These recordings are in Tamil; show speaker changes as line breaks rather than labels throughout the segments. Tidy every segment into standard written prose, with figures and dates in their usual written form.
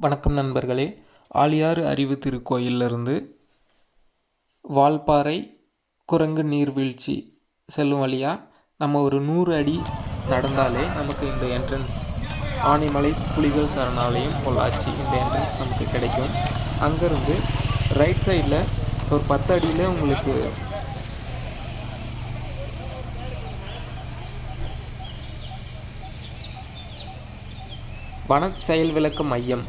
வணக்கம் நண்பர்களே. ஆழியாறு அறிவு திருக்கோயிலிருந்து வால்பாறை குரங்கு நீர்வீழ்ச்சி செல்லும் வழியாக நம்ம ஒரு 100 அடி நடந்தாலே நமக்கு இந்த என்ட்ரன்ஸ் ஆனைமலை புலிகள் சரணாலயம் பொள்ளாச்சி இந்த என்ட்ரன்ஸ் நமக்கு கிடைக்கும். அங்கேருந்து ரைட் சைடில் ஒரு 10 அடியில் உங்களுக்கு வன செயல் விளக்க மையம்.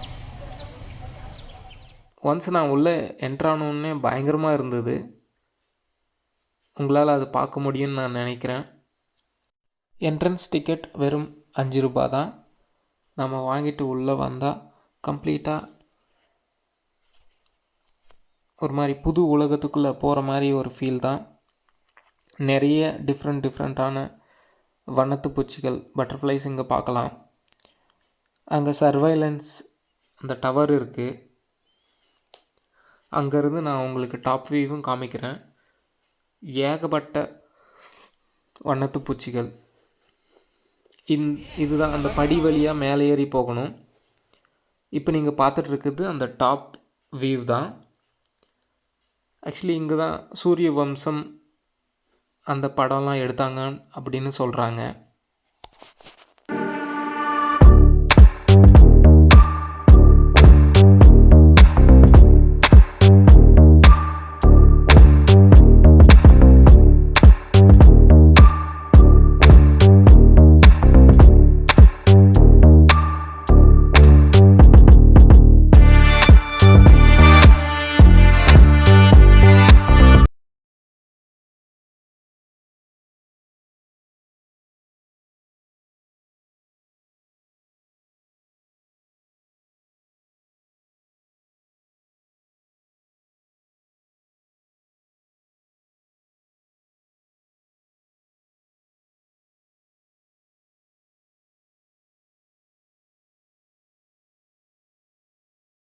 ஒன்ஸ் நான் உள்ளே என்ட்ரானோடனே பயங்கரமாக இருந்தது. உங்களால் அது பார்க்க முடியும்னு நான் நினைக்கிறேன். என்ட்ரன்ஸ் டிக்கெட் வெறும் 5 ரூபா தான். நம்ம வாங்கிட்டு உள்ளே வந்தால் கம்ப்ளீட்டாக ஒரு மாதிரி புது உலகத்துக்குள்ளே போகிற மாதிரி ஒரு ஃபீல் தான். நிறைய டிஃப்ரெண்ட்டான வண்ணத்து பூச்சிகள் பட்டர்ஃப்ளைஸ் இங்கே பார்க்கலாம். அங்கே சர்வைலன்ஸ் அந்த டவர் இருக்குது. அங்கேருந்து நான் உங்களுக்கு டாப் வியூவும் காமிக்கிறேன். ஏகப்பட்ட வண்ணத்து பூச்சிகள். இதுதான் அந்த படி வழியாக மேலே ஏறி போகணும். இப்போ நீங்கள் பார்த்துட்ருக்குது அந்த டாப் வியூ தான். ஆக்சுவலி இங்கே தான் சூரிய வம்சம் அந்த படம்லாம் எடுத்தாங்க அப்படின்னு சொல்கிறாங்க.